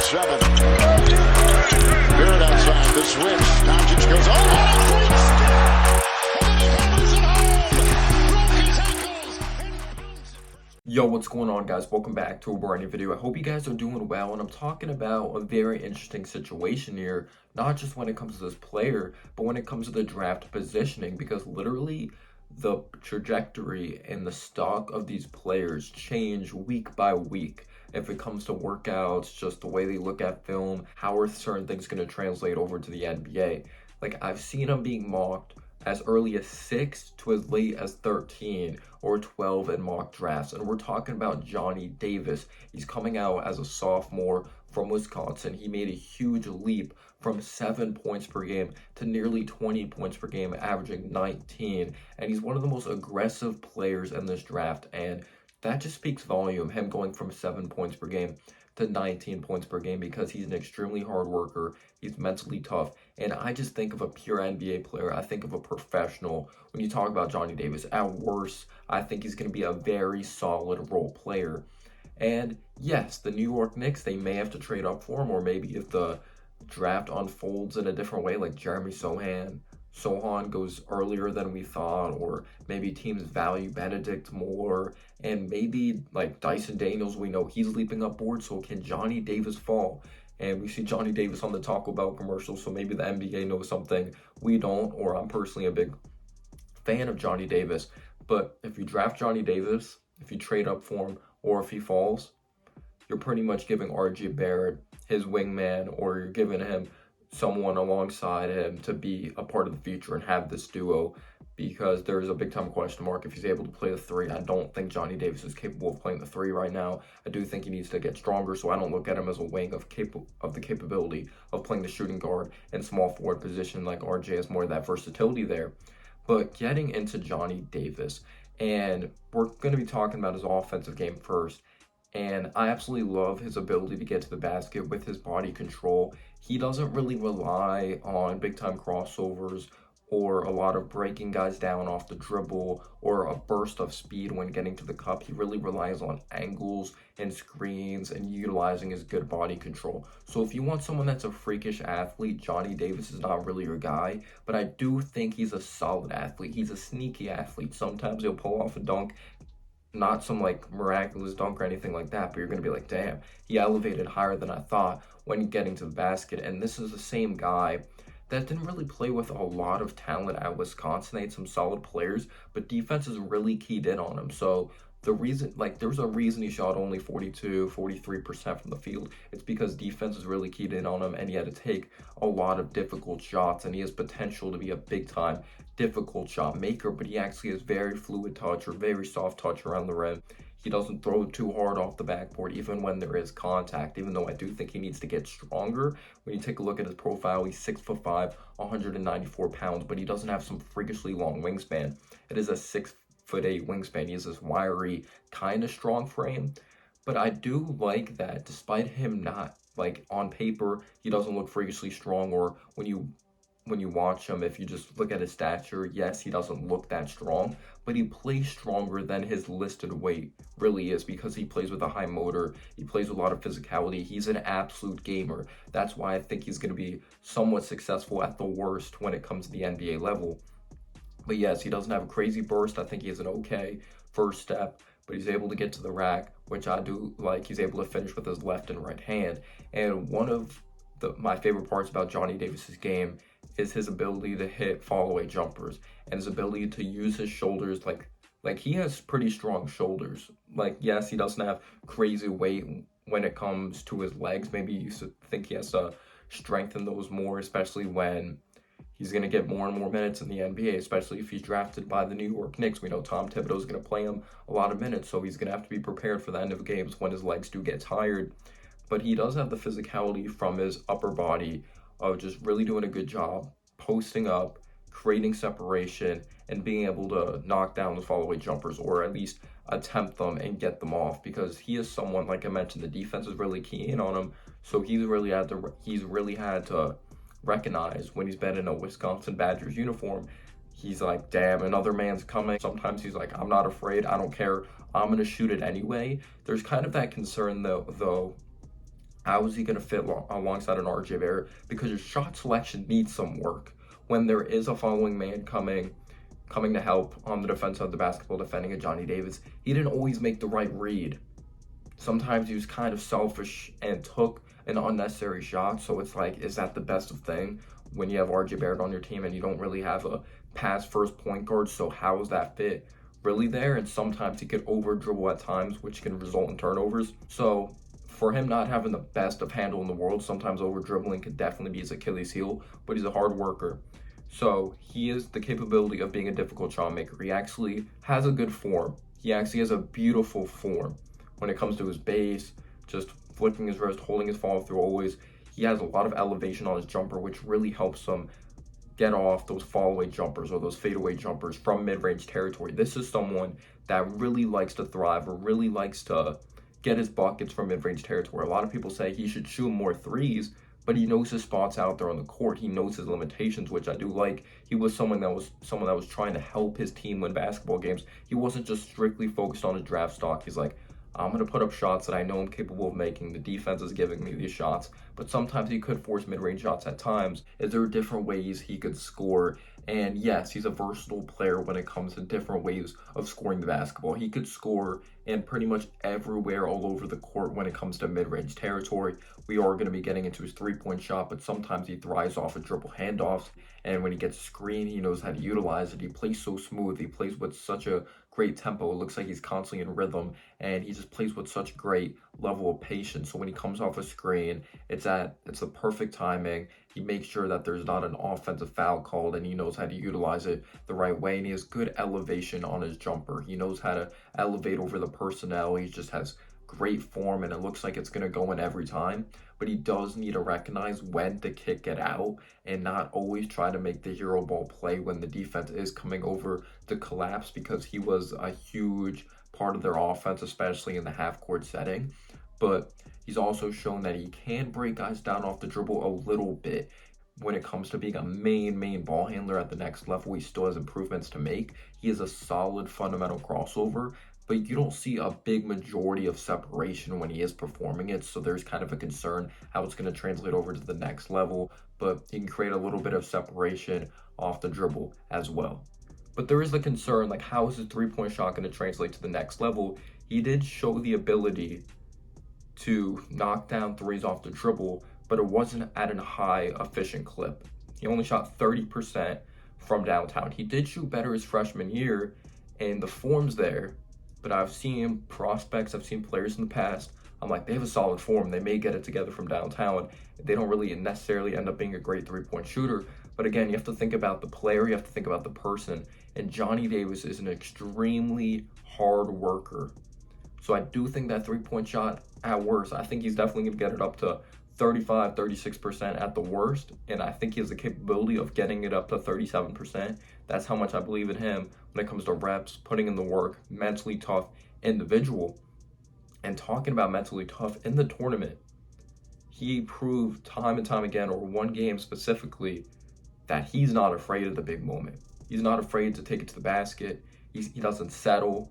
7. Barrett outside, the switch. Doncic goes, oh, what a great step! And then he hammers it home! Broke his ankles! Yo, what's going on, guys? Welcome back to a brand new video. I hope you guys are doing well, and I'm talking about a very interesting situation here, not just when it comes to this player, but when it comes to the draft positioning, because literally the trajectory and the stock of these players change week by week. If it comes to workouts, just the way they look at film, how are certain things going to translate over to the NBA? Like, I've seen them being mocked as early as 6 to as late as 13 or 12 in mock drafts. And we're talking about Johnny Davis. He's coming out as a sophomore from Wisconsin. He made a huge leap from 7 points per game to nearly 20 points per game, averaging 19. And he's one of the most aggressive players in this draft. And that just speaks volume, him going from 7 points per game to 19 points per game, because he's an extremely hard worker. He's mentally tough. And I just think of a pure NBA player. I think of a professional. When you talk about Johnny Davis, at worst, I think he's going to be a very solid role player. And yes, the New York Knicks, they may have to trade up for him, or maybe if the draft unfolds in a different way, like Jeremy Sohan goes earlier than we thought, or maybe teams value Benedict more, and maybe like Dyson Daniels, we know he's leaping up board, so can Johnny Davis fall? And we see Johnny Davis on the Taco Bell commercial, so maybe the NBA knows something we don't, or I'm personally a big fan of Johnny Davis. But if you draft Johnny Davis, if you trade up for him, or if he falls, you're pretty much giving RJ Barrett his wingman, or you're giving him someone alongside him to be a part of the future and have this duo, because there's a big time question mark if he's able to play the 3. I don't think Johnny Davis is capable of playing the 3 right now. I do think he needs to get stronger, so I don't look at him as a wing of the capability of playing the shooting guard and small forward position like RJ has more of that versatility there. But getting into Johnny Davis, and we're going to be talking about his offensive game first. And I absolutely love his ability to get to the basket with his body control. He doesn't really rely on big-time crossovers or a lot of breaking guys down off the dribble or a burst of speed when getting to the cup. He really relies on angles and screens and utilizing his good body control. So if you want someone that's a freakish athlete, Johnny Davis is not really your guy. But I do think he's a solid athlete. He's a sneaky athlete. Sometimes he'll pull off a dunk. Not some like miraculous dunk or anything like that, but you're going to be like, damn, he elevated higher than I thought when getting to the basket. And this is the same guy that didn't really play with a lot of talent at Wisconsin. They had some solid players, but defense is really keyed in on him. So the reason, like, there's a reason he shot only 43% from the field. It's because defense is really keyed in on him, and he had to take a lot of difficult shots, and he has potential to be a big-time difficult shot maker, but he actually has very fluid touch or very soft touch around the rim. He doesn't throw too hard off the backboard, even when there is contact, even though I do think he needs to get stronger. When you take a look at his profile, he's 6'5", 194 pounds, but he doesn't have some freakishly long wingspan. It is a 6'8" wingspan. He has this wiry, kind of strong frame. But I do like that despite him not, like, on paper, he doesn't look freakishly strong, or when you watch him, if you just look at his stature, yes, he doesn't look that strong, but he plays stronger than his listed weight really is, because he plays with a high motor, he plays with a lot of physicality, he's an absolute gamer. That's why I think he's going to be somewhat successful at the worst when it comes to the NBA level. But yes, he doesn't have a crazy burst. I think he has an okay first step, but he's able to get to the rack, which I do like. He's able to finish with his left and right hand. And one of my favorite parts about Johnny Davis's game is his ability to hit fall-away jumpers and his ability to use his shoulders. Like he has pretty strong shoulders. Like, yes, he doesn't have crazy weight when it comes to his legs. Maybe you think he has to strengthen those more, especially when he's going to get more and more minutes in the NBA, especially if he's drafted by the New York Knicks. We know Tom Thibodeau is going to play him a lot of minutes, so he's going to have to be prepared for the end of games when his legs do get tired. But he does have the physicality from his upper body of just really doing a good job posting up, creating separation, and being able to knock down the fall-away jumpers, or at least attempt them and get them off, because he is someone, like I mentioned, the defense is really keen on him, so he's really had to recognize when he's been in a Wisconsin Badgers uniform. He's like, damn, another man's coming. Sometimes he's like, I'm not afraid, I don't care, I'm going to shoot it anyway. There's kind of that concern, though, How is he going to fit alongside an RJ Barrett? Because your shot selection needs some work. When there is a following man coming to help on the defense of the basketball, defending a Johnny Davis, he didn't always make the right read. Sometimes he was kind of selfish and took an unnecessary shot. So it's like, is that the best of thing when you have RJ Barrett on your team and you don't really have a pass first point guard? So how is that fit really there? And sometimes he could over dribble at times, which can result in turnovers. So for him not having the best of handle in the world, sometimes over dribbling could definitely be his Achilles heel, but he's a hard worker. So he has the capability of being a difficult shot maker. He actually has a good form. He actually has a beautiful form when it comes to his base, just flipping his wrist, holding his follow through always. He has a lot of elevation on his jumper, which really helps him get off those fall away jumpers or those fadeaway jumpers from mid-range territory. This is someone that really likes to thrive or really likes to get his buckets from mid-range territory. A lot of people say he should shoot more threes, but he knows his spots out there on the court. He knows his limitations, which I do like. He was someone that was trying to help his team win basketball games. He wasn't just strictly focused on his draft stock. He's like, I'm going to put up shots that I know I'm capable of making. The defense is giving me these shots, but sometimes he could force mid-range shots at times. Is there different ways he could score? And yes, he's a versatile player when it comes to different ways of scoring the basketball. He could score in pretty much everywhere all over the court when it comes to mid-range territory. We are going to be getting into his three-point shot, but sometimes he thrives off of dribble handoffs. And when he gets a screen, he knows how to utilize it. He plays so smooth. He plays with such a great tempo. It looks like he's constantly in rhythm, and he just plays with such great level of patience. So when he comes off a screen, it's the perfect timing. He makes sure that there's not an offensive foul called, and he knows how to utilize it the right way. And he has good elevation on his jumper. He knows how to elevate over the personnel. He just has great form, and it looks like it's going to go in every time. But he does need to recognize when to kick it out and not always try to make the hero ball play when the defense is coming over to collapse, because he was a huge part of their offense, especially in the half court setting. But he's also shown that he can break guys down off the dribble a little bit. When it comes to being a main ball handler at the next level, he still has improvements to make. He is a solid fundamental crossover, but you don't see a big majority of separation when he is performing it. So there's kind of a concern how it's going to translate over to the next level, but he can create a little bit of separation off the dribble as well. But there is the concern, like, how is his three-point shot going to translate to the next level? He did show the ability to knock down threes off the dribble, but it wasn't at a high efficient clip. He only shot 30% from downtown. He did shoot better his freshman year, and the form's there. But I've seen prospects, I've seen players in the past, I'm like, they have a solid form. They may get it together from downtown. They don't really necessarily end up being a great three-point shooter. But again, you have to think about the player, you have to think about the person. And Johnny Davis is an extremely hard worker. So I do think that three-point shot, at worst, I think he's definitely going to get it up to 35, 36% at the worst. And I think he has the capability of getting it up to 37%. That's how much I believe in him when it comes to reps, putting in the work, mentally tough individual. And talking about mentally tough in the tournament, he proved time and time again, or one game specifically, that he's not afraid of the big moment. He's not afraid to take it to the basket. He doesn't settle.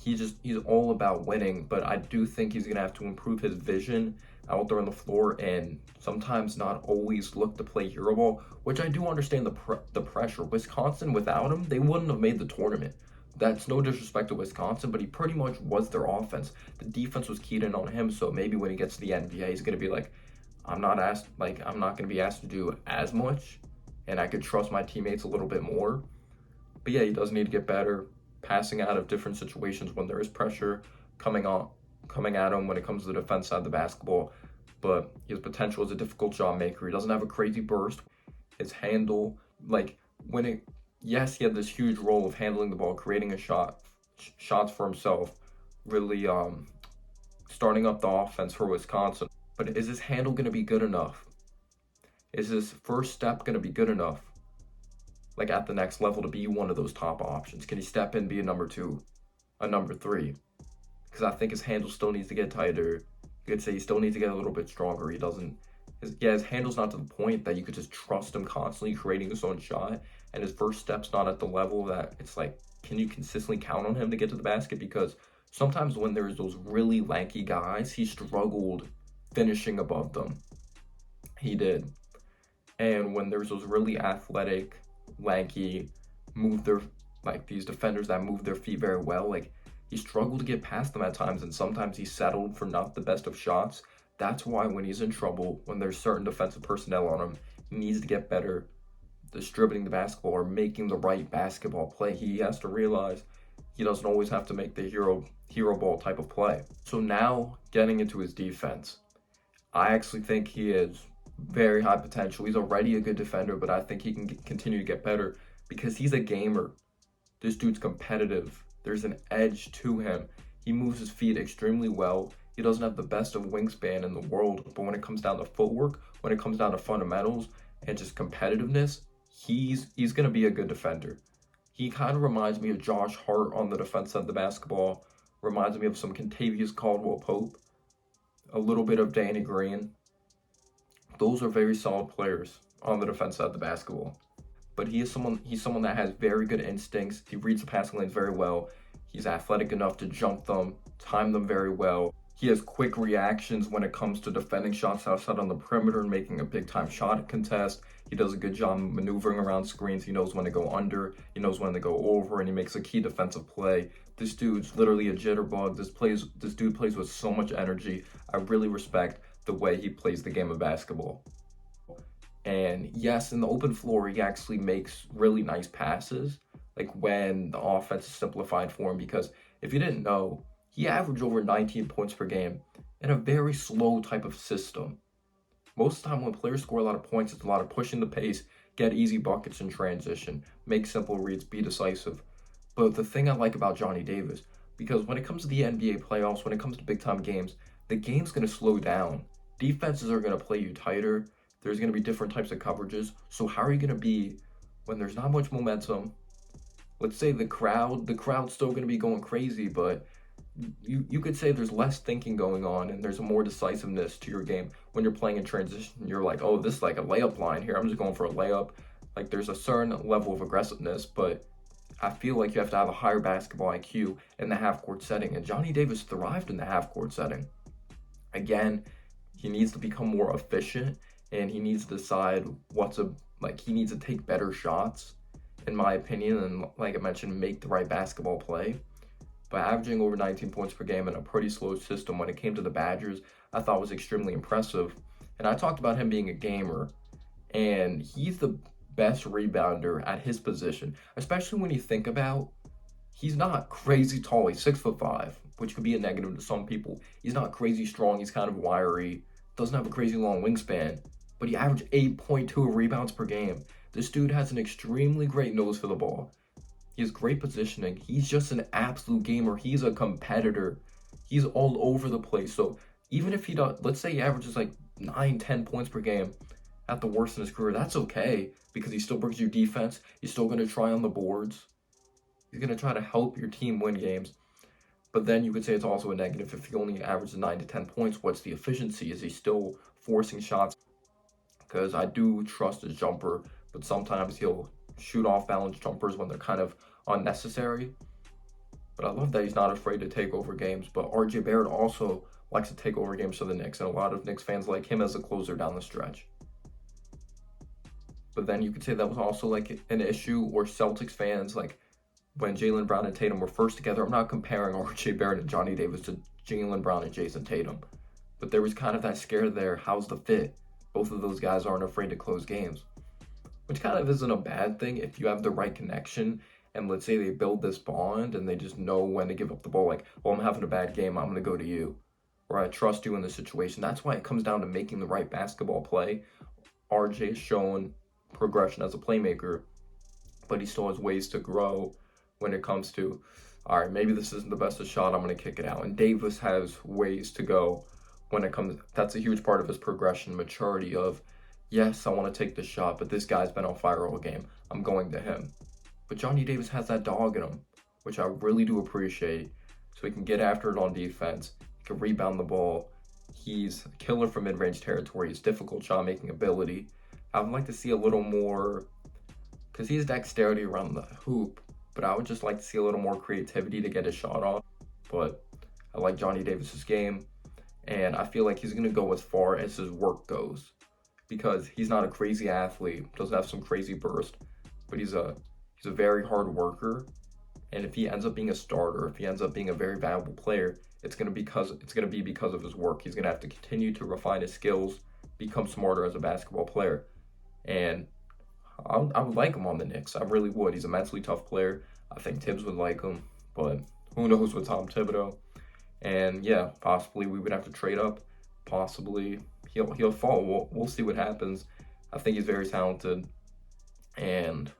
He's all about winning, but I do think he's going to have to improve his vision out there on the floor and sometimes not always look to play hero ball, which I do understand the pressure. Wisconsin, without him, they wouldn't have made the tournament. That's no disrespect to Wisconsin, but he pretty much was their offense. The defense was keyed in on him, so maybe when he gets to the NBA, he's going to be like, I'm not going to be asked to do as much, and I could trust my teammates a little bit more. But yeah, he does need to get better, passing out of different situations when there is pressure coming at him when it comes to the defense side of the basketball. But his potential as a difficult shot maker. He doesn't have a crazy burst. His handle, yes, he had this huge role of handling the ball, creating shots for himself, really starting up the offense for Wisconsin. But is his handle going to be good enough? Is his first step going to be good enough, like at the next level, to be one of those top options? Can he step in, be a number 2, a number 3? Because I think his handle still needs to get tighter. You could say he still needs to get a little bit stronger. His handle's not to the point that you could just trust him constantly creating his own shot. And his first step's not at the level that it's like, can you consistently count on him to get to the basket? Because sometimes when there's those really lanky guys, he struggled finishing above them. He did. And when there's those really athletic, lanky, move their like these defenders that move their feet very well, like he struggled to get past them at times, and sometimes he settled for not the best of shots. That's why when he's in trouble, when there's certain defensive personnel on him, he needs to get better distributing the basketball or making the right basketball play. He has to realize he doesn't always have to make the hero ball type of play. So now getting into his defense, I actually think he is very high potential. He's already a good defender, but I think he can continue to get better because he's a gamer. This dude's competitive. There's an edge to him. He moves his feet extremely well. He doesn't have the best of wingspan in the world, but when it comes down to footwork, when it comes down to fundamentals and just competitiveness, he's going to be a good defender. He kind of reminds me of Josh Hart on the defense side of the basketball. Reminds me of some Kentavious Caldwell-Pope. A little bit of Danny Green. Those are very solid players on the defense side of the basketball. But he's someone that has very good instincts. He reads the passing lanes very well. He's athletic enough to jump them, time them very well. He has quick reactions when it comes to defending shots outside on the perimeter and making a big-time shot contest. He does a good job maneuvering around screens. He knows when to go under. He knows when to go over, and he makes a key defensive play. This dude's literally a jitterbug. This dude plays with so much energy. I really respect the way he plays the game of basketball. And yes, in the open floor, he actually makes really nice passes, like when the offense is simplified for him. Because if you didn't know, he averaged over 19 points per game in a very slow type of system. Most of the time when players score a lot of points, it's a lot of pushing the pace, get easy buckets in transition, make simple reads, be decisive. But the thing I like about Johnny Davis, because when it comes to the NBA playoffs, when it comes to big-time games, the game's going to slow down. Defenses are going to play you tighter. There's going to be different types of coverages. So how are you going to be when there's not much momentum? Let's say the crowd's still going to be going crazy, but you could say there's less thinking going on and there's a more decisiveness to your game when you're playing in transition. You're like, oh, this is like a layup line here. I'm just going for a layup. Like there's a certain level of aggressiveness, but I feel like you have to have a higher basketball IQ in the half-court setting. And Johnny Davis thrived in the half-court setting. Again, he needs to become more efficient and he needs to decide he needs to take better shots, in my opinion, and like I mentioned, make the right basketball play. But averaging over 19 points per game in a pretty slow system when it came to the Badgers, I thought was extremely impressive. And I talked about him being a gamer, and he's the best rebounder at his position, especially when you think about he's not crazy tall. He's 6'5", which could be a negative to some people. He's not crazy strong. He's kind of wiry, doesn't have a crazy long wingspan, but he averaged 8.2 rebounds per game. This dude has an extremely great nose for the ball. He has great positioning. He's just an absolute gamer. He's a competitor. He's all over the place. So even if he does, let's say he averages like 9-10 points per game at the worst in his career, that's okay because he still brings you defense. He's still going to try on the boards. He's going to try to help your team win games. But then you could say it's also a negative if he only averages 9 to 10 points. What's the efficiency? Is he still forcing shots? Because I do trust his jumper, but sometimes he'll shoot off balance jumpers when they're kind of unnecessary. But I love that he's not afraid to take over games. But RJ Barrett also likes to take over games for the Knicks, and a lot of Knicks fans like him as a closer down the stretch. But then you could say that was also like an issue, or Celtics fans, like when Jaylen Brown and Tatum were first together. I'm not comparing RJ Barrett and Johnny Davis to Jaylen Brown and Jason Tatum, but there was kind of that scare there. How's the fit? Both of those guys aren't afraid to close games, which kind of isn't a bad thing if you have the right connection. And let's say they build this bond and they just know when to give up the ball. Like, well, I'm having a bad game, I'm going to go to you. Or I trust you in this situation. That's why it comes down to making the right basketball play. RJ has shown progression as a playmaker, but he still has ways to grow when it comes to, all right, maybe this isn't the best of shot, I'm going to kick it out. And Davis has ways to go when it comes. That's a huge part of his progression, maturity of, yes, I want to take the shot, but this guy's been on fire all game. I'm going to him. But Johnny Davis has that dog in him, which I really do appreciate. So he can get after it on defense. He can rebound the ball. He's a killer from mid-range territory. His difficult shot-making ability. I would like to see a little more, because he has dexterity around the hoop, but I would just like to see a little more creativity to get his shot off. But I like Johnny Davis's game. And I feel like he's going to go as far as his work goes because he's not a crazy athlete, doesn't have some crazy burst, but he's a very hard worker. And if he ends up being a starter, if he ends up being a very valuable player, it's going to be because of his work. He's going to have to continue to refine his skills, become smarter as a basketball player. And I would like him on the Knicks. I really would. He's a mentally tough player. I think Tibbs would like him, but who knows with Tom Thibodeau. And yeah, possibly we would have to trade up. Possibly he'll fall. We'll see what happens. I think he's very talented, and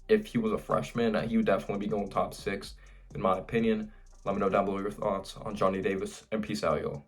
if he was a freshman, he would definitely be going top 6, in my opinion. Let me know down below your thoughts on Johnny Davis, and peace out, y'all.